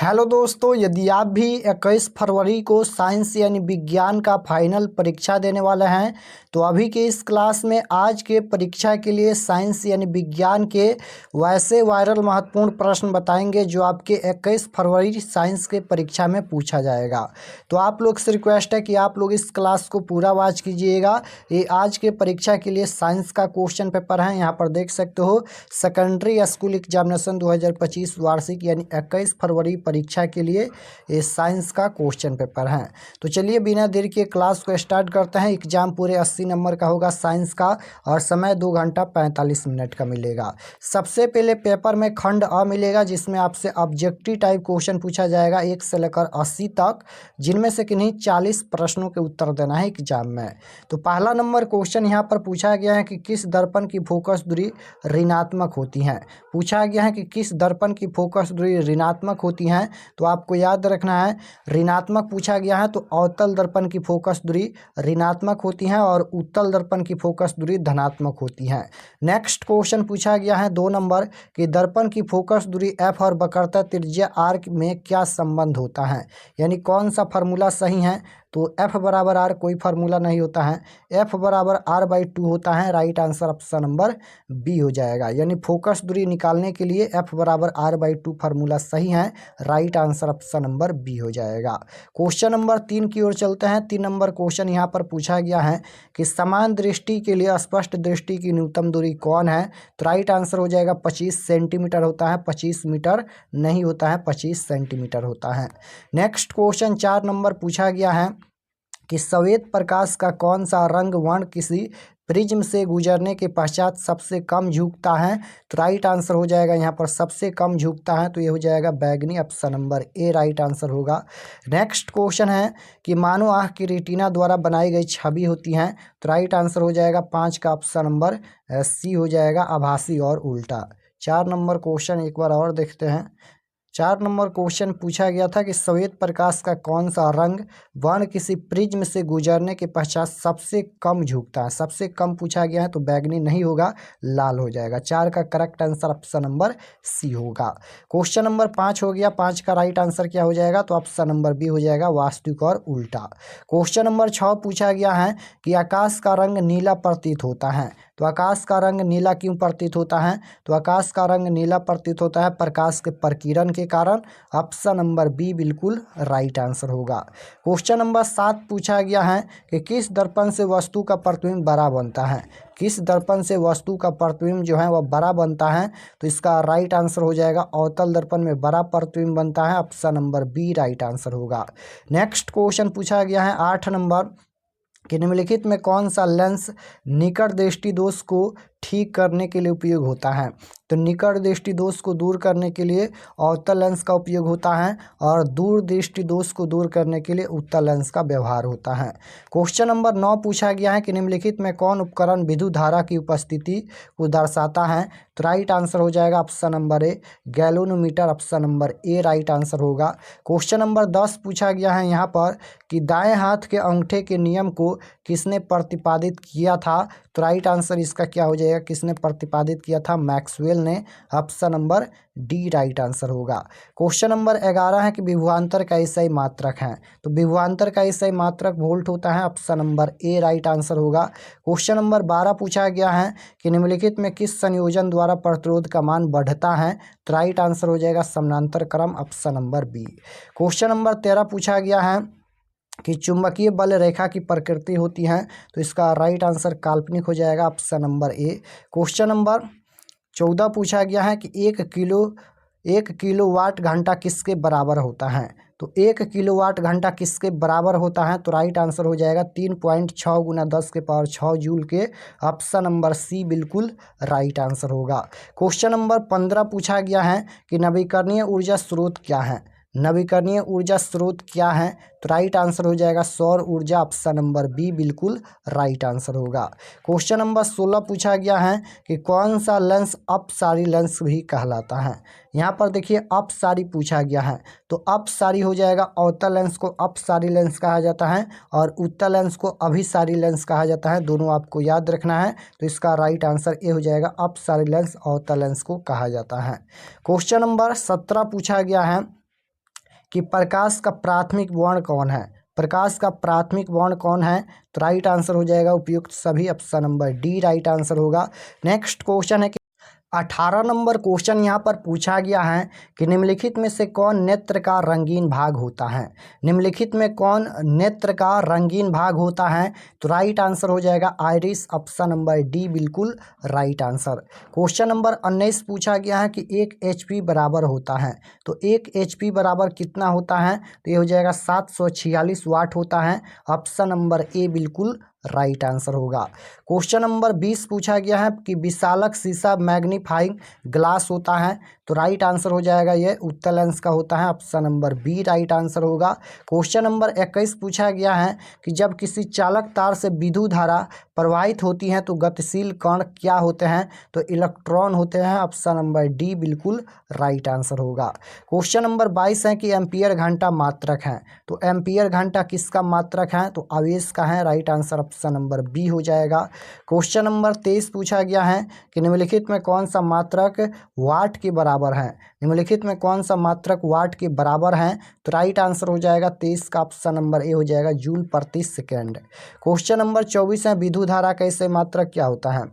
Hello दोस्तों, यदि आप भी 21 फरवरी को साइंस यानी विज्ञान का फाइनल परीक्षा देने वाले हैं तो अभी के इस क्लास में आज के परीक्षा के लिए साइंस यानी विज्ञान के वैसे वायरल महत्वपूर्ण प्रश्न बताएंगे जो आपके 21 फरवरी साइंस के परीक्षा में पूछा जाएगा। तो आप लोग से रिक्वेस्ट है कि आप लोग इस क्लास को पूरा वॉच कीजिएगा। ये आज के परीक्षा के लिए साइंस का क्वेश्चन पेपर है। यहाँ पर देख सकते हो सेकेंडरी स्कूल एग्जामिनेशन 2025 वार्षिक यानी 21 फरवरी परीक्षा के लिए ये साइंस का क्वेश्चन पेपर है। तो चलिए बिना देर के क्लास को स्टार्ट करते हैं। एग्जाम पूरे 80 नंबर का होगा साइंस का और समय 2 घंटा 45 मिनट का मिलेगा। सबसे पहले पेपर में खंड अ मिलेगा जिसमें आपसे ऑब्जेक्टिव टाइप क्वेश्चन पूछा जाएगा 1 से लेकर 80 तक, जिनमें से किन्हीं 40 प्रश्नों के उत्तर देना है एग्जाम में। तो पहला नंबर क्वेश्चन यहाँ पर पूछा गया है कि किस दर्पण की फोकस दूरी ऋणात्मक होती है। पूछा गया है कि किस दर्पण की फोकस दूरी ऋणात्मक होती है। तो आपको याद रखना है ऋणात्मक पूछा गया है तो अवतल दर्पण की फोकस दूरी ऋणात्मक होती है और उत्तल दर्पण की फोकस दूरी धनात्मक होती है। नेक्स्ट क्वेश्चन पूछा गया है 2 नंबर कि दर्पण की फोकस दूरी एफ और वक्रता त्रिज्या आर में क्या संबंध होता है, यानी कौन सा फार्मूला सही है। तो एफ बराबर आर कोई फार्मूला नहीं होता है, एफ बराबर आर बाई 2 होता है। Right answer option number B हो जाएगा, यानी फोकस दूरी निकालने के लिए एफ बराबर आर बाई 2 फार्मूला सही है। Right answer option number B हो जाएगा। क्वेश्चन नंबर 3 की ओर चलते हैं। 3 नंबर क्वेश्चन यहाँ पर पूछा गया है कि समान दृष्टि के लिए स्पष्ट दृष्टि की न्यूनतम दूरी कौन है। तो राइट आंसर हो जाएगा 25 सेंटीमीटर होता है, 25 मीटर नहीं होता है, 25 सेंटीमीटर होता है। नेक्स्ट क्वेश्चन 4 नंबर पूछा गया है कि श्वेत प्रकाश का कौन सा रंग वर्ण किसी प्रिज्म से गुजरने के पश्चात सबसे कम झुकता है। तो राइट आंसर हो जाएगा यहाँ पर सबसे कम झुकता है तो ये हो जाएगा बैगनी, option number A right answer होगा। नेक्स्ट क्वेश्चन है कि मानव आँख की रेटिना द्वारा बनाई गई छवि होती है। तो राइट आंसर हो जाएगा 5 का ऑप्शन नंबर सी हो जाएगा, आभासी और उल्टा। 4 नंबर क्वेश्चन एक बार और देखते हैं। 4 नंबर क्वेश्चन पूछा गया था कि श्वेत प्रकाश का कौन सा रंग वर्ण किसी प्रिज्म से गुजरने के पश्चात सबसे कम झुकता है। सबसे कम पूछा गया है तो बैगनी नहीं होगा, लाल हो जाएगा। 4 का correct answer option number C होगा। क्वेश्चन नंबर 5 हो गया। 5 का राइट आंसर क्या हो जाएगा, तो ऑप्शन नंबर बी हो जाएगा, वास्तविक और उल्टा। क्वेश्चन नंबर 6 पूछा गया है कि आकाश का रंग नीला प्रतीत होता है। तो आकाश का रंग नीला क्यों प्रतीत होता है। तो आकाश का रंग नीला प्रतीत होता है प्रकाश के प्रकीर्णन के कारण। ऑप्शन नंबर बी बिल्कुल राइट आंसर होगा। क्वेश्चन नंबर 7 पूछा गया है कि किस दर्पण से वस्तु का प्रतिबिंब बड़ा बनता है। किस दर्पण से वस्तु का प्रतिबिंब जो है वह बड़ा बनता है। तो इसका राइट आंसर हो जाएगा अवतल दर्पण में बड़ा प्रतिबिंब बनता है। Option number B right answer होगा। नेक्स्ट क्वेश्चन पूछा गया है 8 नंबर कि निम्नलिखित में कौन सा लेंस निकट दृष्टि दोष को ठीक करने के लिए उपयोग होता है। तो निकट दृष्टि दोष को दूर करने के लिए अवतल लेंस का उपयोग होता है और दूर दृष्टि दोष को दूर करने के लिए उत्तल लेंस का व्यवहार होता है। क्वेश्चन नंबर 9 पूछा गया है कि निम्नलिखित में कौन उपकरण विद्युत धारा की उपस्थिति को दर्शाता है। तो राइट आंसर हो जाएगा option number A galvanometer, option number A right answer होगा। क्वेश्चन नंबर 10 पूछा गया है यहाँ पर कि दाएं हाथ के अंगूठे के नियम को किसने प्रतिपादित किया था। तो राइट आंसर इसका क्या हो जाएगा, किसने प्रतिपादित किया था, मैक्सवेल ने। Option number D right answer होगा। क्वेश्चन नंबर 11 है कि विभवांतर का एसआई मात्रक है। तो विभवांतर का एसआई मात्रक वोल्ट होता है। Option number A right answer होगा। क्वेश्चन नंबर 12 पूछा गया है कि निम्नलिखित में किस संयोजन द्वारा प्रतिरोध का मान बढ़ता है। तो राइट आंसर हो जाएगा समानांतर क्रम, option number B. Question number 13 पूछा गया है कि चुंबकीय बल रेखा की प्रकृति होती है। तो इसका राइट आंसर काल्पनिक हो जाएगा, ऑप्शन नंबर ए। क्वेश्चन नंबर 14 पूछा गया है कि 1 किलोवाट घंटा किसके बराबर होता है। तो 1 किलोवाट घंटा किसके बराबर होता है। तो राइट आंसर हो जाएगा 3.6 गुना 10 के पावर 6 जूल के। ऑप्शन नंबर सी बिल्कुल राइट आंसर होगा। क्वेश्चन नंबर 15 पूछा गया है कि नवीकरणीय ऊर्जा स्रोत क्या है। नवीकरणीय ऊर्जा स्रोत क्या है। तो राइट आंसर हो जाएगा सौर ऊर्जा, ऑप्शन नंबर बी बिल्कुल राइट आंसर होगा। क्वेश्चन नंबर 16 पूछा गया है कि कौन सा लेंस अपसारी लेंस भी कहलाता है। यहाँ पर देखिए अपसारी पूछा गया है तो अपसारी हो जाएगा, अवतल लेंस को अपसारी लेंस कहा जाता है और उत्तल लेंस को अभिसारी लेंस कहा जाता है। दोनों आपको याद रखना है। तो इसका राइट आंसर ए हो जाएगा, अपसारी लेंस अवतल लेंस को कहा जाता है। क्वेश्चन नंबर 17 पूछा गया है कि प्रकाश का प्राथमिक वर्ण कौन है। प्रकाश का प्राथमिक वर्ण कौन है, तो राइट आंसर हो जाएगा उपयुक्त सभी, option number D right answer होगा। नेक्स्ट क्वेश्चन है कि 18 नंबर क्वेश्चन यहाँ पर पूछा गया है कि निम्नलिखित में से कौन नेत्र का रंगीन भाग होता है। निम्नलिखित में कौन नेत्र का रंगीन भाग होता है, तो राइट आंसर हो जाएगा आइरिस, ऑप्शन नंबर डी बिल्कुल राइट आंसर। क्वेश्चन नंबर 19 पूछा गया है कि 1 HP बराबर होता है, तो 1 HP बराबर कितना होता है, तो ये हो जाएगा 746 वाट होता है, ऑप्शन नंबर ए बिल्कुल राइट आंसर होगा। क्वेश्चन नंबर 20 पूछा गया है कि विशालक शीशा मैग्नीफाइंग ग्लास होता है, तो राइट आंसर हो जाएगा ये उत्तल लेंस का होता है, option number B right answer होगा। क्वेश्चन नंबर 21 पूछा गया है कि जब किसी चालक तार से विद्युत धारा प्रवाहित होती है तो गतिशील कण क्या होते हैं, तो इलेक्ट्रॉन होते हैं, ऑप्शन नंबर डी बिल्कुल राइट आंसर होगा। क्वेश्चन नंबर 22 है कि एम्पियर घंटा मात्रक है, तो एम्पियर घंटा किसका मात्रक है, तो आवेश का है, right answer option number B हो जाएगा। क्वेश्चन नंबर 23 पूछा गया है कि निम्नलिखित में कौन सा मात्रक वाट के बराबर है। निम्नलिखित में कौन सा मात्रक वाट के बराबर है, तो राइट आंसर हो जाएगा 23 का ऑप्शन नंबर ए हो जाएगा, जूल प्रति सेकेंड। क्वेश्चन नंबर 24 है विद्युत धारा का इससे मात्रक क्या होता है,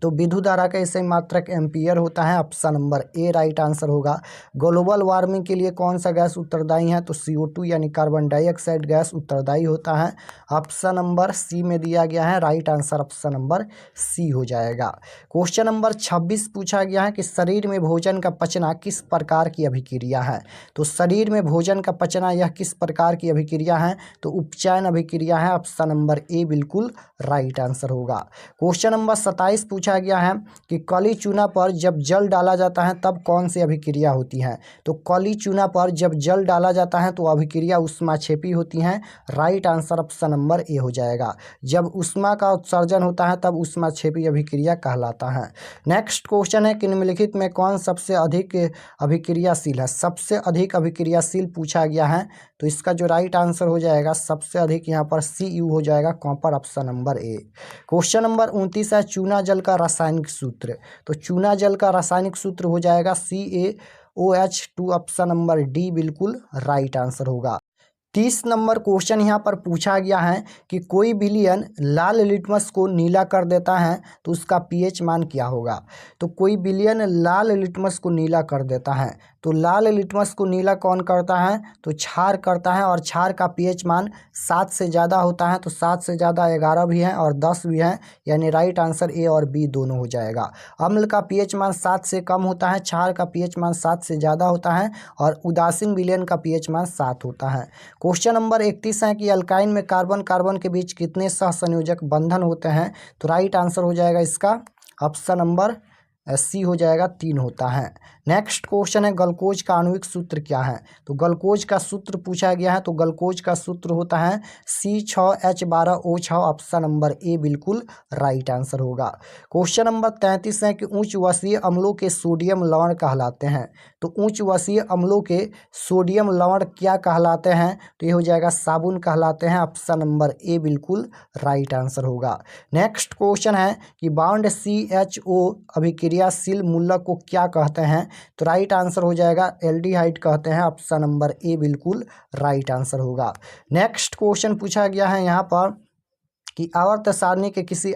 तो विद्युत धारा का इससे मात्रक एम्पियर होता है, option number A right answer होगा। ग्लोबल वार्मिंग के लिए कौन सा गैस उत्तरदायी है, तो CO2 यानी कार्बन डाइऑक्साइड गैस उत्तरदायी होता है, ऑप्शन नंबर सी में दिया गया है, right answer option number C हो जाएगा। क्वेश्चन नंबर 26 पूछा गया है कि शरीर में भोजन का पचना किस प्रकार की अभिक्रिया है, तो शरीर में भोजन का पचना यह किस प्रकार की अभिक्रिया है, तो उपचयन अभिक्रिया है, ऑप्शन नंबर ए बिल्कुल राइट आंसर होगा। क्वेश्चन नंबर 27 पूछा गया है कि काली चूना पर जब जल डाला जाता है तब कौन सी अभिक्रिया होती है, तो काली चूना पर जब जल डाला जाता है तो अभिक्रिया ऊष्माक्षेपी होती है, राइट आंसर ऑप्शन नंबर ए हो जाएगा। जब ऊष्मा का उत्सर्जन होता है तब ऊष्माक्षेपी अभिक्रिया कहलाता है। नेक्स्ट क्वेश्चन है कि निम्नलिखित में कौन सबसे अधिक अभिक्रियाशील है। सबसे अधिक अभिक्रियाशील पूछा गया है, तो इसका जो राइट आंसर हो जाएगा सबसे अधिक यहाँ पर Cu हो जाएगा, कॉपर, ऑप्शन नंबर ए। क्वेश्चन नंबर 29 है चूना जल का रासायनिक सूत्र, तो चूना जल का रासायनिक सूत्र हो जाएगा CaOH2, ऑप्शन नंबर डी बिल्कुल राइट आंसर होगा। 30 नंबर क्वेश्चन यहाँ पर पूछा गया है कि कोई विलयन लाल लिटमस को नीला कर देता है तो उसका pH मान क्या होगा, तो कोई विलयन लाल लिटमस को नीला कर देता है, तो लाल लिटमस को नीला कौन करता है, तो क्षार करता है, और क्षार का pH मान 7 से ज़्यादा होता है, तो 7 से ज़्यादा 11 भी है और 10 भी है, यानी राइट आंसर ए और बी दोनों हो जाएगा। अम्ल का pH मान 7 से कम होता है, क्षार का pH मान 7 से ज़्यादा होता है, और उदासीन विलयन का pH मान 7 होता है। क्वेश्चन नंबर 31 है कि अल्काइन में कार्बन कार्बन के बीच कितने सहसंयोजक बंधन होते हैं, तो राइट आंसर हो जाएगा इसका ऑप्शन नंबर सी हो जाएगा, 3 होता है। नेक्स्ट क्वेश्चन है ग्लूकोज का आणविक सूत्र क्या है, तो ग्लूकोज का सूत्र पूछा गया है, तो ग्लूकोज का सूत्र होता है C6H12O6, ऑप्शन नंबर ए बिल्कुल राइट आंसर होगा। क्वेश्चन नंबर 33 है कि उच्च वसीय अम्लों के सोडियम लवण कहलाते हैं, तो उच्च वसीय अम्लों के सोडियम लवण क्या कहलाते हैं, तो ये हो जाएगा साबुन कहलाते हैं, ऑप्शन नंबर ए बिल्कुल राइट आंसर होगा। नेक्स्ट क्वेश्चन है कि बॉन्ड CHO अभिक्रियाशील मूलक को क्या कहते हैं, तो राइट आंसर हो जाएगा एल्डिहाइड कहते हैं, ऑप्शन नंबर ए बिल्कुल राइट आंसर होगा। नेक्स्ट क्वेश्चन पूछा गया है यहाँ पर कि आवर्त सारणी के किसी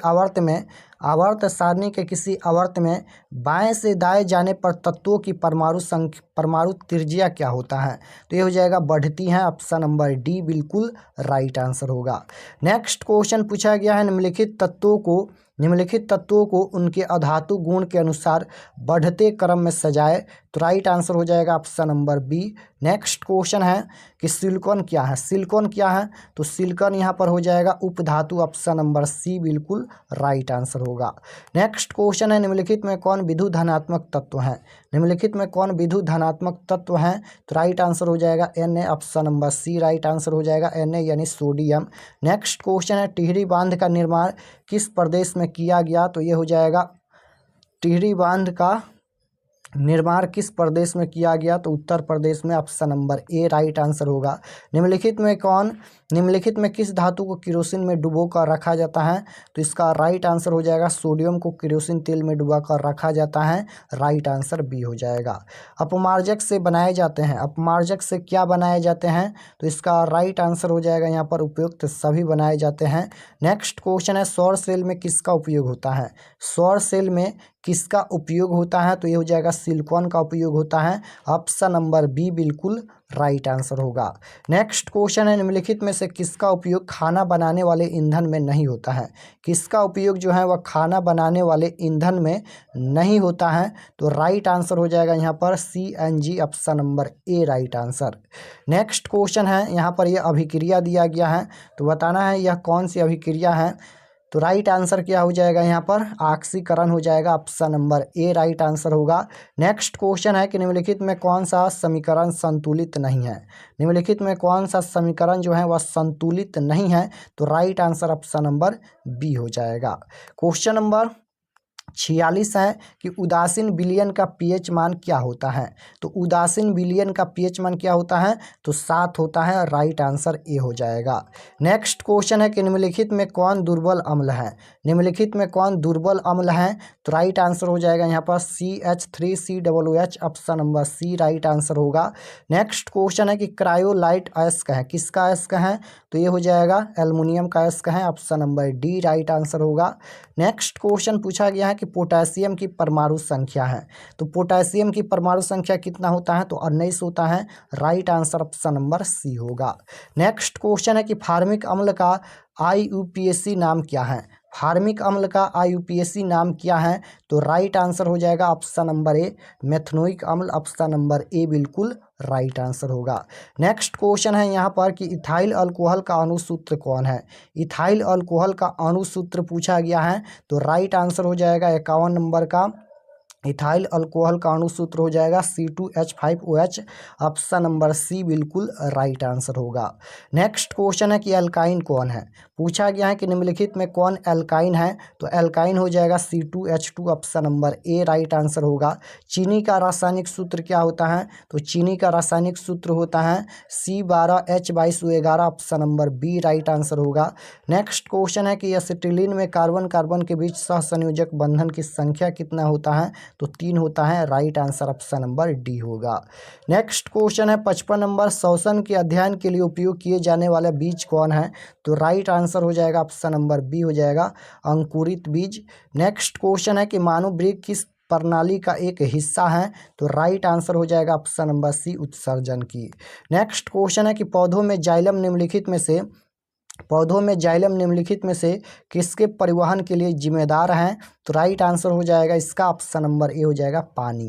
आवर्त में बाएं से दाएं जाने पर तत्वों की परमाणु त्रिज्या क्या होता है, तो ये हो जाएगा बढ़ती है, ऑप्शन नंबर डी बिल्कुल राइट आंसर होगा। नेक्स्ट क्वेश्चन पूछा गया है निम्नलिखित तत्वों को उनके अधातु गुण के अनुसार बढ़ते क्रम में सजाए, तो राइट आंसर हो जाएगा option number B. Next question है कि सिलिकॉन क्या है, तो सिलिकॉन यहाँ पर हो जाएगा उपधातु, ऑप्शन नंबर सी बिल्कुल राइट आंसर होगा। नेक्स्ट क्वेश्चन है निम्नलिखित में कौन विद्युत धनात्मक तत्व है, तो राइट आंसर हो जाएगा Na, option number C right answer हो जाएगा, Na यानी सोडियम। नेक्स्ट क्वेश्चन है टिहरी बांध का निर्माण किस प्रदेश में किया गया, तो ये हो जाएगा टिहरी बांध का निर्माण किस प्रदेश में किया गया? तो उत्तर प्रदेश में, option number A right answer होगा। निम्नलिखित में किस धातु को केरोसिन में डुबो कर रखा जाता है? तो इसका राइट आंसर हो जाएगा सोडियम को केरोसिन तेल में डुबा कर रखा जाता है, राइट आंसर बी हो जाएगा। अपमार्जक से बनाए जाते हैं, अपमार्जक से क्या बनाए जाते हैं? तो इसका राइट आंसर हो जाएगा यहाँ पर उपयुक्त सभी बनाए जाते हैं। नेक्स्ट क्वेश्चन है सौर सेल में किसका उपयोग होता है? सौर सेल में किसका उपयोग होता है? तो ये हो जाएगा सिलिकॉन का उपयोग होता है, ऑप्शन नंबर बी बिल्कुल राइट आंसर होगा। नेक्स्ट क्वेश्चन है निम्नलिखित में से किसका उपयोग खाना बनाने वाले ईंधन में नहीं होता है? किसका उपयोग जो है वह खाना बनाने वाले ईंधन में नहीं होता है? तो राइट आंसर हो जाएगा यहाँ पर CNG, option number A right answer. Next question है यहाँ पर यह अभिक्रिया दिया गया है, तो बताना है यह कौन सी अभिक्रिया है? तो राइट आंसर क्या हो जाएगा यहाँ पर? ऑक्सीकरण हो जाएगा, option number A right answer होगा। नेक्स्ट क्वेश्चन है कि निम्नलिखित में कौन सा समीकरण संतुलित नहीं है? निम्नलिखित में कौन सा समीकरण जो है वह संतुलित नहीं है? तो right answer option number B हो जाएगा। क्वेश्चन नंबर 46 है कि उदासीन विलयन का pH मान क्या होता है? तो उदासीन विलयन का pH मान क्या होता है? तो 7 होता है, राइट आंसर ए हो जाएगा। नेक्स्ट क्वेश्चन है कि निम्नलिखित में कौन दुर्बल अम्ल है? निम्नलिखित में कौन दुर्बल अम्ल है? तो राइट आंसर हो जाएगा यहाँ पर CH3COOH, option number C right answer होगा। नेक्स्ट क्वेश्चन है कि क्रायोलाइट अयस्क है, किसका अयस्क है? तो ये हो जाएगा एल्युमिनियम का अयस्क है, option number D right answer होगा। नेक्स्ट क्वेश्चन पूछा गया है कि पोटेशियम की परमाणु संख्या है, तो पोटेशियम की परमाणु संख्या कितना होता है? तो 19 होता है, right answer option number C होगा। नेक्स्ट क्वेश्चन है कि फार्मिक अम्ल का IUPAC नाम क्या है? फार्मिक अम्ल का IUPAC नाम क्या है? तो राइट आंसर हो जाएगा ऑप्शन नंबर ए मेथनोइक अम्ल, ऑप्शन नंबर ए बिल्कुल राइट आंसर होगा। नेक्स्ट क्वेश्चन है यहाँ पर कि इथाइल अल्कोहल का अणुसूत्र कौन है? इथाइल अल्कोहल का अणुसूत्र पूछा गया है, तो राइट आंसर हो जाएगा 51 नंबर का इथाइल अल्कोहल का अणुसूत्र हो जाएगा C2H5OH, ऑप्शन नंबर सी बिल्कुल राइट आंसर होगा। नेक्स्ट क्वेश्चन है कि एल्काइन कौन है? पूछा गया है कि निम्नलिखित में कौन एल्काइन है? तो एल्काइन हो जाएगा C2H2, option number A right answer होगा। चीनी का रासायनिक सूत्र क्या होता है? तो चीनी का रासायनिक सूत्र होता है C12H2211, option number B right answer होगा। नेक्स्ट क्वेश्चन है कि एसिटिलीन में कार्बन कार्बन के बीच सहसंयोजक बंधन की संख्या कितना होता है? तो 3 होता है, right answer option number D होगा। नेक्स्ट क्वेश्चन है 55 नंबर श्वसन के अध्ययन के लिए उपयोग किए जाने वाले बीज कौन है? तो राइट आंसर हो जाएगा ऑप्शन नंबर बी हो जाएगा अंकुरित बीज। नेक्स्ट क्वेश्चन है कि मानव वृक्क किस प्रणाली का एक हिस्सा है? तो राइट आंसर हो जाएगा ऑप्शन नंबर सी उत्सर्जन की। नेक्स्ट क्वेश्चन है कि पौधों में जाइलम निम्नलिखित में से किसके परिवहन के लिए जिम्मेदार हैं? तो राइट आंसर हो जाएगा इसका ऑप्शन नंबर ए हो जाएगा पानी।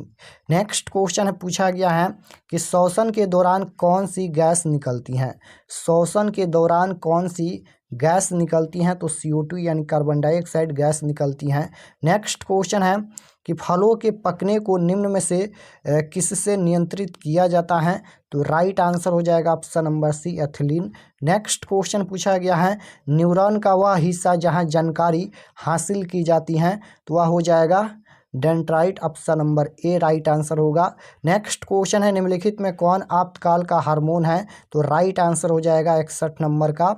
नेक्स्ट क्वेश्चन है पूछा गया है कि श्वसन के दौरान कौन सी गैस निकलती हैं? श्वसन के दौरान कौन सी गैस निकलती हैं? तो CO2 यानी कार्बन डाइऑक्साइड गैस निकलती हैं। नेक्स्ट क्वेश्चन है कि फलों के पकने को निम्न में से किससे नियंत्रित किया जाता है? तो राइट आंसर हो जाएगा option number C ethylene. Next question पूछा गया है न्यूरॉन का वह हिस्सा जहां जानकारी हासिल की जाती है, तो वह हो जाएगा dendrite, option number A right answer होगा। नेक्स्ट क्वेश्चन है निम्नलिखित में कौन आप्तकाल का हार्मोन है? तो राइट आंसर हो जाएगा 61 नंबर का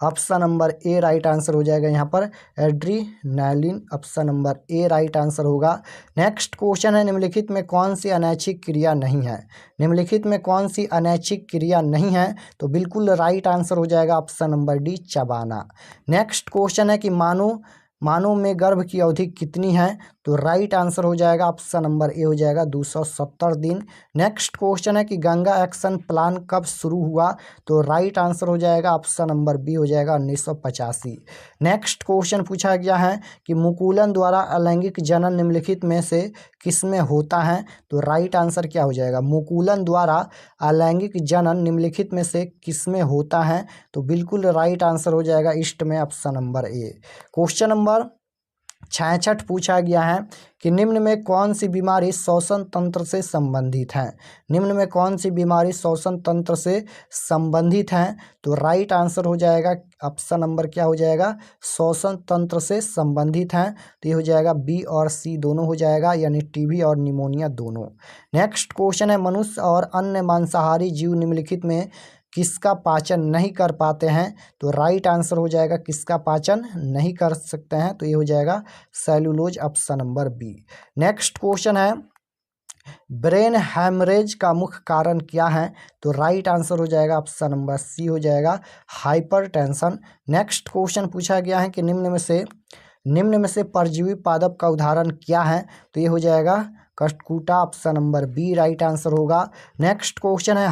option number A right answer हो जाएगा यहाँ पर adrenaline, option number A right answer होगा। नेक्स्ट क्वेश्चन है निम्नलिखित में कौन सी अनैच्छिक क्रिया नहीं है? निम्नलिखित में कौन सी अनैच्छिक क्रिया नहीं है? तो बिल्कुल राइट आंसर हो जाएगा ऑप्शन नंबर डी चबाना। नेक्स्ट क्वेश्चन है कि मानव में गर्भ की अवधि कितनी है? तो राइट आंसर हो जाएगा ऑप्शन नंबर ए हो जाएगा 270 दिन। नेक्स्ट क्वेश्चन है कि गंगा एक्शन प्लान कब शुरू हुआ? तो राइट आंसर हो जाएगा ऑप्शन नंबर बी हो जाएगा 1985। नेक्स्ट क्वेश्चन पूछा गया है कि मुकुलन द्वारा अलैंगिक जनन निम्नलिखित में से किसमें होता है? तो राइट आंसर क्या हो जाएगा? मुकुलन द्वारा अलैंगिक जनन निम्नलिखित में से किसमें होता है? तो बिल्कुल राइट आंसर हो जाएगा ईस्ट में, ऑप्शन नंबर ए। क्वेश्चन नंबर 66 पूछा गया है कि निम्न में कौन सी बीमारी श्वसन तंत्र से संबंधित है। निम्न में कौन सी बीमारी श्वसन तंत्र से संबंधित है। तो राइट आंसर हो जाएगा ऑप्शन नंबर क्या हो जाएगा, श्वसन तंत्र से संबंधित है। तो ये हो जाएगा बी और सी दोनों हो जाएगा, यानी टीबी और निमोनिया दोनों। नेक्स्ट क्वेश्चन है, मनुष्य और अन्य मांसाहारी जीव निम्नलिखित में किसका पाचन नहीं कर पाते हैं। तो राइट आंसर हो जाएगा किसका पाचन नहीं कर सकते हैं। तो ये हो जाएगा cellulose, option number B. Next question है, ब्रेन हैमरेज का मुख्य कारण क्या है। तो राइट आंसर हो जाएगा ऑप्शन नंबर सी हो जाएगा हाइपरटेंशन। नेक्स्ट क्वेश्चन पूछा गया है कि निम्न में से परजीवी पादप का उदाहरण क्या है। तो ये हो जाएगा कष्टकूटा, option number B right answer होगा। नेक्स्ट क्वेश्चन है,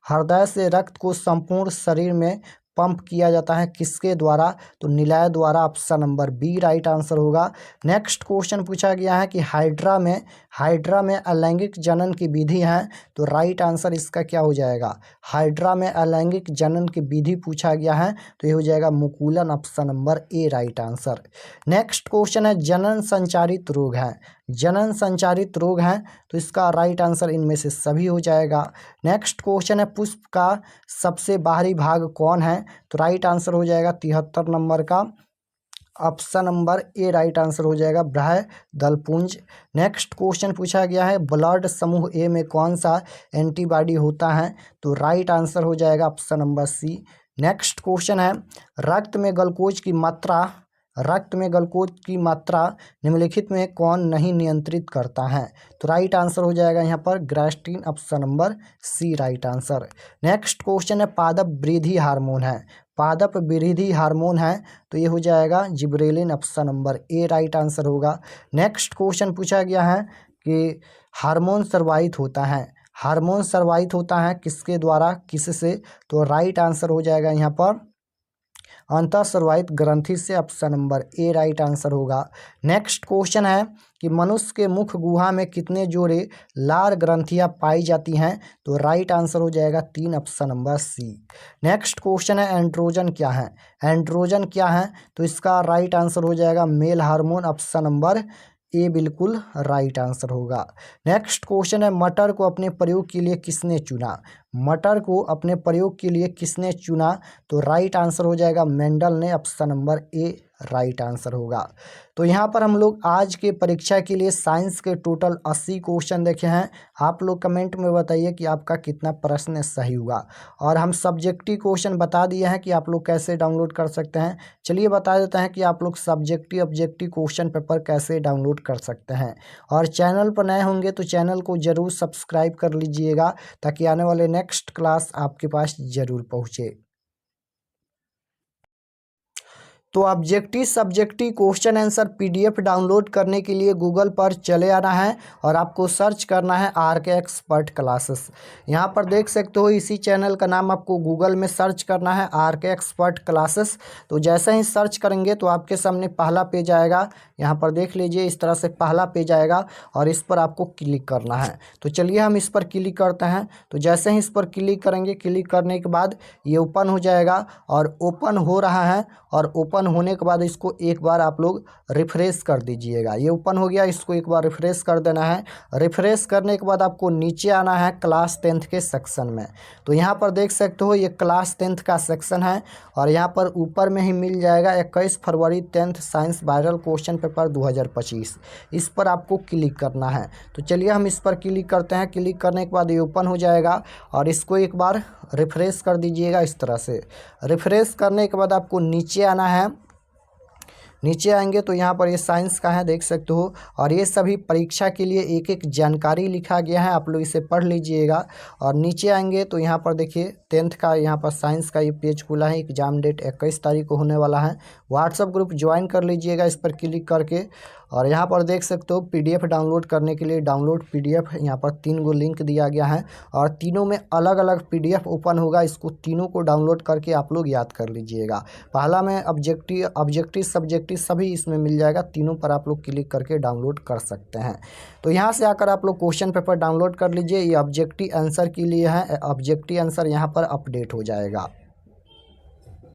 हृदय से रक्त को संपूर्ण शरीर में पंप किया जाता है किसके द्वारा। तो निलय द्वारा, option number B right answer होगा। नेक्स्ट क्वेश्चन पूछा गया है कि हाइड्रा में अलैंगिक जनन की विधि है। तो राइट आंसर इसका क्या हो जाएगा, हाइड्रा में अलैंगिक जनन की विधि पूछा गया है। तो ये हो जाएगा मुकुलन, option number A right answer. Next question है, जनन संचारित रोग है। तो इसका राइट आंसर इनमें से सभी हो जाएगा। नेक्स्ट क्वेश्चन है, पुष्प का सबसे बाहरी भाग कौन है। तो राइट आंसर हो जाएगा 73 नंबर का, option number A right answer हो जाएगा बृहदलपुंज। नेक्स्ट क्वेश्चन पूछा गया है, ब्लड समूह ए में कौन सा एंटीबॉडी होता है। तो राइट आंसर हो जाएगा option number C. Next question है, रक्त में ग्लूकोज की मात्रा निम्नलिखित में कौन नहीं नियंत्रित करता है। तो राइट आंसर हो जाएगा यहाँ पर ग्रास्टिन, option number C right answer. Next question है, पादप वृद्धि हार्मोन है। तो ये हो जाएगा gibberellin, option number A right answer होगा। नेक्स्ट क्वेश्चन पूछा गया है कि हार्मोन स्रावित होता है किसके द्वारा, किससे। तो राइट आंसर हो जाएगा यहाँ पर अंतःस्रावित ग्रंथि से, option number A right answer होगा। नेक्स्ट क्वेश्चन है कि मनुष्य के मुख गुहा में कितने जोड़े लार ग्रंथियां पाई जाती हैं। तो राइट आंसर हो जाएगा 3, option number C. Next question है, एंड्रोजन क्या है। तो इसका राइट आंसर हो जाएगा male hormone, option number A बिल्कुल राइट आंसर होगा। नेक्स्ट क्वेश्चन है, मटर को अपने प्रयोग के लिए किसने चुना। तो राइट आंसर हो जाएगा मेंडल ने, option number A right answer होगा। तो यहाँ पर हम लोग आज के परीक्षा के लिए साइंस के टोटल 80 क्वेश्चन देखे हैं। आप लोग कमेंट में बताइए कि आपका कितना प्रश्न सही हुआ। और हम सब्जेक्टिव क्वेश्चन बता दिए हैं कि आप लोग कैसे डाउनलोड कर सकते हैं। चलिए बता देते हैं कि आप लोग सब्जेक्टिव ऑब्जेक्टिव क्वेश्चन पेपर कैसे डाउनलोड कर सकते हैं। और चैनल पर नए होंगे तो चैनल को ज़रूर सब्सक्राइब कर लीजिएगा, ताकि आने वाले नेक्स्ट क्लास आपके पास ज़रूर पहुँचे। तो objective subjective question answer PDF download करने के लिए गूगल पर चले आना है और आपको सर्च करना है आरके एक्सपर्ट क्लासेस। यहाँ पर देख सकते हो, इसी चैनल का नाम आपको गूगल में सर्च करना है आरके एक्सपर्ट क्लासेस। तो जैसे ही सर्च करेंगे तो आपके सामने पहला पेज आएगा। यहाँ पर देख लीजिए, इस तरह से पहला पेज आएगा और इस पर आपको क्लिक करना है। तो चलिए हम इस पर क्लिक करते हैं। तो जैसे ही इस पर क्लिक करेंगे, क्लिक करने के बाद ये ओपन हो जाएगा और ओपन हो रहा है। और ओपन होने के बाद इसको एक बार आप लोग रिफ्रेश कर दीजिएगा। ये ओपन हो गया, इसको एक बार रिफ्रेश कर देना है। रिफ्रेश करने के बाद आपको नीचे आना है क्लास 10th के सेक्शन में। तो यहाँ पर देख सकते हो, ये क्लास 10th का सेक्शन है और यहाँ पर ऊपर में ही मिल जाएगा 21 फरवरी 10th science viral question paper 2025। इस पर आपको क्लिक करना है। तो चलिए हम इस पर क्लिक करते हैं। क्लिक करने के बाद ये ओपन हो जाएगा और इसको एक बार रिफ्रेश कर दीजिएगा। इस तरह से रिफ्रेश करने के बाद आपको नीचे आना है। नीचे आएंगे तो यहाँ पर ये साइंस का है, देख सकते हो। और ये सभी परीक्षा के लिए एक एक जानकारी लिखा गया है, आप लोग इसे पढ़ लीजिएगा। और नीचे आएंगे तो यहाँ पर देखिए 10th का यहाँ पर साइंस का ये पेज खुला है। एग्जाम डेट 21 तारीख को होने वाला है। व्हाट्सएप ग्रुप ज्वाइन कर लीजिएगा इस पर क्लिक करके। और यहाँ पर देख सकते हो पीडीएफ डाउनलोड करने के लिए डाउनलोड पीडीएफ, यहाँ पर 3 गो लिंक दिया गया है और तीनों में अलग अलग पीडीएफ ओपन होगा। इसको तीनों को डाउनलोड करके आप लोग याद कर लीजिएगा। पहला में ऑब्जेक्टिव सब्जेक्टिव सभी इसमें मिल जाएगा। तीनों पर आप लोग क्लिक करके डाउनलोड कर सकते हैं। तो यहाँ से आकर आप लोग क्वेश्चन पेपर डाउनलोड कर लीजिए। ये ऑब्जेक्टिव आंसर के लिए है, ऑब्जेक्टिव आंसर यहाँ पर अपडेट हो जाएगा।